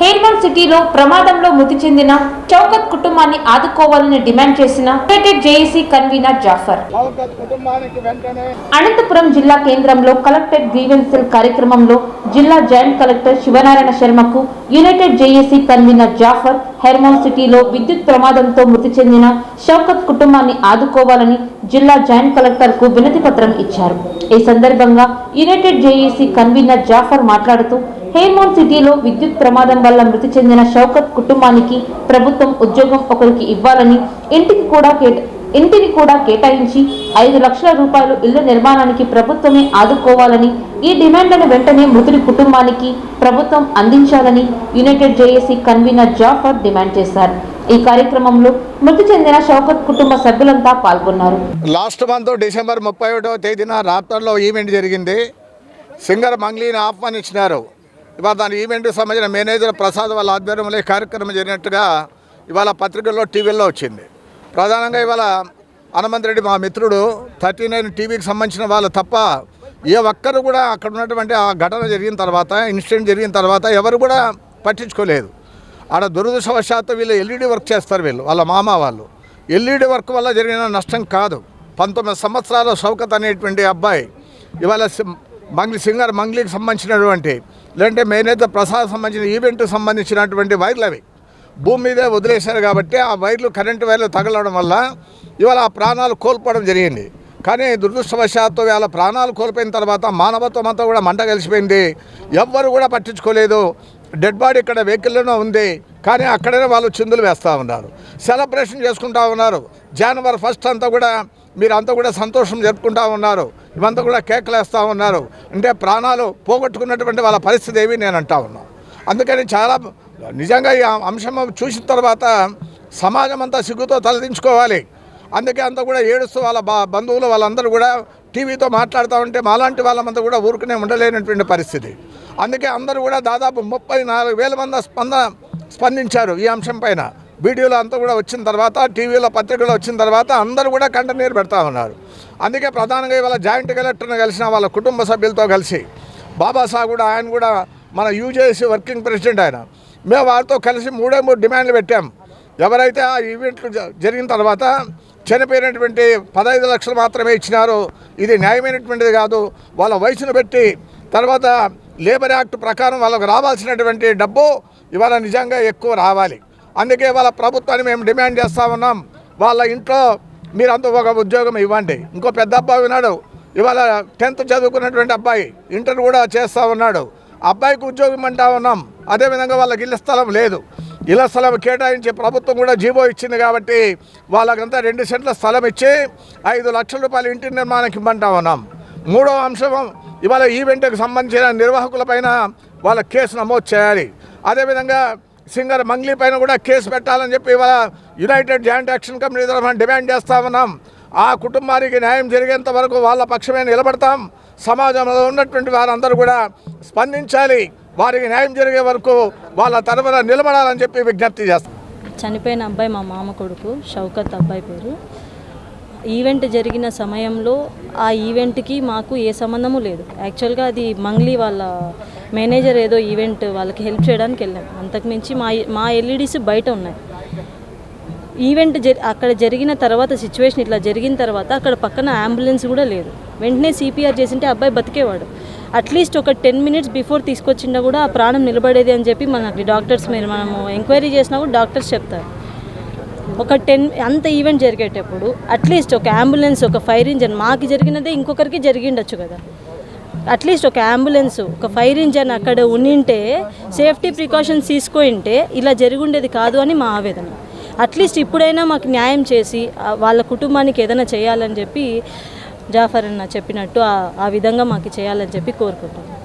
హేల్మన్ సిటీలో ప్రమాదంలో మృతి చెందిన చౌకత్ కుటుంబాన్ని ఆదుకోవాలని డిమాండ్ చేసిన united JAC convener Jafar Anantapuram జిల్లా కేంద్రంలో కలెక్టర్ గ్రీవెన్స్ సెల్ కార్యక్రమంలో జిల్లా జాయింట్ కలెక్టర్ శివనారాయణ శర్మకు యునైటెడ్ జేఏసీ కన్వీనర్ జాఫర్ హెర్మోన్ సిటీలో విద్యుత్ ప్రమాదంతో మృతి చెందిన షౌకత్ కుటుంబాన్ని ఆదుకోవాలని జిల్లా జాయింట్ కలెక్టర్ కు వినతి పత్రం ఇచ్చారు. ఈ సందర్భంగా యునైటెడ్ జేఏసీ కన్వీనర్ జాఫర్ మాట్లాడుతూ హెర్మోన్ సిటీలో విద్యుత్ ప్రమాదం వల్ల మృతి చెందిన షౌకత్ కుటుంబానికి ప్రభుత్వం ఉద్యోగం ఒకరికి ఇవ్వాలని ఇంటిని కూడా కేటాయించి 5 లక్షల రూపాయలు ఇళ్ల నిర్మాణానికి ప్రభుత్వమే ఆదుకోవాలని, ఈ డిమాండ్లను వెంటనే మృతుడి కుటుంబానికి ప్రభుత్వం అందించాలని united JAC convener Jafar demand చేశారు. ఈ కార్యక్రమంలో మృతి చెందిన షౌకత్ కుటుంబ సభ్యులంతా పాల్గొన్నారు. లాస్ట్ మంత్ డిసెంబర్ 31వ తేదీన రాప్తాడ్లో ఈవెంట్ జరిగింది. సింగర్ మంగ్లీని ఆహ్వానించినారు. ఇవాళ దాని ఈవెంట్కి సంబంధించిన మేనేజర్ ప్రసాద్ వాళ్ళ ఆధ్వర్యంలో ఈ కార్యక్రమం జరిగినట్టుగా ఇవాళ పత్రికల్లో టీవీల్లో వచ్చింది. ప్రధానంగా ఇవాళ హనుమంత్ రెడ్డి మా మిత్రుడు 39 టీవీకి సంబంధించిన వాళ్ళు తప్ప ఏ ఒక్కరు కూడా అక్కడ ఉన్నటువంటి ఆ ఘటన జరిగిన తర్వాత, ఇన్సిడెంట్ జరిగిన తర్వాత ఎవరు కూడా పట్టించుకోలేదు. ఆడ దురదృష్టవశాత్తు వీళ్ళు ఎల్ఈడి వర్క్ చేస్తారు. వాళ్ళ మామ వాళ్ళు ఎల్ఈడి వర్క్ వల్ల జరిగిన నష్టం కాదు. 19 సంవత్సరాల షౌకత్ అనేటువంటి అబ్బాయి ఇవాళ సింగర్ మంగ్లీకి సంబంధించినటువంటి లేదంటే మేనేజర్ ప్రసాద్ సంబంధించిన ఈవెంట్కి సంబంధించినటువంటి వైర్లు అవి భూమి మీదే వదిలేశారు. కాబట్టి ఆ వైర్లు కరెంటు వైర్లు తగలడం వల్ల ఇవాళ ఆ ప్రాణాలు కోల్పోవడం జరిగింది. కానీ దురదృష్టవశాత్తు వాళ్ళ ప్రాణాలు కోల్పోయిన తర్వాత మానవత్వం అంతా కూడా మంట కలిసిపోయింది. ఎవ్వరు కూడా పట్టించుకోలేదు. డెడ్ బాడీ ఇక్కడ వెహికల్లోనే ఉంది, కానీ అక్కడనే వాళ్ళు చిందులు వేస్తూ ఉన్నారు, సెలబ్రేషన్ చేసుకుంటూ ఉన్నారు. జనవరి 1 అంతా కూడా మీరంతా కూడా సంతోషం జరుపుకుంటూ ఉన్నారు. ఇవంతా కూడా కేకలు వేస్తూ ఉన్నారు. అంటే ప్రాణాలు పోగొట్టుకున్నటువంటి వాళ్ళ పరిస్థితి ఏమి నేను అంటా ఉన్నాను. అందుకని చాలా నిజంగా ఈ అంశం చూసిన తర్వాత సమాజం అంతా సిగ్గుతో తలదించుకోవాలి. అందుకే అంతా కూడా ఏడుస్తూ వాళ్ళ బంధువులు వాళ్ళందరూ కూడా టీవీతో మాట్లాడుతూ ఉంటే మాలాంటి వాళ్ళంతా కూడా ఊరుకునే ఉండలేనటువంటి పరిస్థితి. అందుకే అందరూ కూడా దాదాపు 34,000 మంది స్పందించారు ఈ అంశం పైన. వీడియోలో అంతా కూడా వచ్చిన తర్వాత, టీవీలో పత్రికలో వచ్చిన తర్వాత అందరూ కూడా కంటనీరు పెడతా ఉన్నారు. అందుకే ప్రధానంగా ఇవాళ జాయింట్ కలెక్టర్ని కలిసిన వాళ్ళ కుటుంబ సభ్యులతో కలిసి బాబాసాహెబ్ కూడా ఆయన కూడా మన యూజేసీ వర్కింగ్ ప్రెసిడెంట్ ఆయన, మేము వారితో కలిసి 3 డిమాండ్లు పెట్టాం. ఎవరైతే ఆ ఈవెంట్లు జరిగిన తర్వాత చనిపోయినటువంటి 15 లక్షలు మాత్రమే ఇచ్చినారు, ఇది న్యాయమైనటువంటిది కాదు. వాళ్ళ వయసును బట్టి తర్వాత లేబర్ యాక్ట్ ప్రకారం వాళ్ళకు రావాల్సినటువంటి డబ్బు ఇవాళ నిజంగా ఎక్కువ రావాలి. అందుకే వాళ్ళ ప్రభుత్వాన్ని మేము డిమాండ్ చేస్తూ ఉన్నాం. వాళ్ళ ఇంట్లో మీరంతా ఒక ఉద్యోగం ఇవ్వండి. ఇంకో పెద్ద అబ్బాయి ఉన్నాడు, ఇవాళ 10th చదువుకున్నటువంటి అబ్బాయి ఇంటర్ కూడా చేస్తూ ఉన్నాడు. అబ్బాయికి ఉద్యోగం అంటా ఉన్నాం. అదేవిధంగా వాళ్ళకి ఇళ్ల స్థలం లేదు. ఇళ్ల స్థలం కేటాయించి ప్రభుత్వం కూడా జీవో ఇచ్చింది. కాబట్టి వాళ్ళకంతా 2 సెంట్ల స్థలం ఇచ్చి 5 లక్షల రూపాయలు ఇంటి నిర్మాణానికి ఇవ్వమంటా ఉన్నాం. 3వ అంశం ఇవాళ ఈవెంట్కి సంబంధించిన నిర్వాహకులపైన వాళ్ళ కేసు నమోదు చేయాలి. అదేవిధంగా సింగర్ మంగ్లీ పైన కూడా కేసు పెట్టాలని చెప్పి ఇవాళ యునైటెడ్ జాయింట్ యాక్షన్ కమిటీ తరఫున డిమాండ్ చేస్తూ ఉన్నాం. ఆ కుటుంబానికి న్యాయం జరిగేంత వరకు వాళ్ళ పక్షమే నిలబడతాం. సమాజంలో ఉన్నటువంటి వారందరూ కూడా స్పందించాలి. వారికి న్యాయం జరిగే వరకు వాళ్ళ తరఫున నిలబడాలని చెప్పి విజ్ఞప్తి చేస్తాం. చనిపోయిన అబ్బాయి మా మామ కొడుకు షౌకత్ అబ్బాయి పేరు. ఈవెంట్ జరిగిన సమయంలో ఆ ఈవెంట్కి మాకు ఏ సంబంధము లేదు. యాక్చువల్గా అది మంగ్లీ వాళ్ళ మేనేజర్ ఏదో ఈవెంట్ వాళ్ళకి హెల్ప్ చేయడానికి వెళ్ళాం. అంతకుమించి మా ఎల్ఈడీస్ బయట ఉన్నాయి. ఈవెంట్ అక్కడ జరిగిన తర్వాత సిచ్యువేషన్ ఇట్లా జరిగిన తర్వాత అక్కడ పక్కన అంబులెన్స్ కూడా లేదు. వెంటనే సిపిఆర్ చేసింటే అబ్బాయి బతికేవాడు. అట్లీస్ట్ ఒక 10 minutes బిఫోర్ తీసుకొచ్చినా కూడా ఆ ప్రాణం నిలబడేది అని చెప్పి మనకి డాక్టర్స్ మనము ఎంక్వైరీ చేసినా కూడా డాక్టర్స్ చెప్తారు. ఒక అంత ఈవెంట్ జరిగేటప్పుడు అట్లీస్ట్ ఒక అంబులెన్స్, ఒక ఫైర్ ఇంజన్, మాకు జరిగినదే ఇంకొకరికి జరిగిండొచ్చు కదా. అట్లీస్ట్ ఒక అంబులెన్స్, ఒక ఫైర్ ఇంజన్ అక్కడ ఉండింటే, సేఫ్టీ ప్రికాషన్స్ తీసుకుంటే ఇలా జరుగుండేది కాదు అని మా ఆవేదన. అట్లీస్ట్ ఇప్పుడైనా మాకు న్యాయం చేసి వాళ్ళ కుటుంబానికి ఏదైనా చేయాలని చెప్పి జాఫర్ అన్న చెప్పినట్టు ఆ విధంగా మాకు చేయాలని చెప్పి కోరుకుంటున్నాం.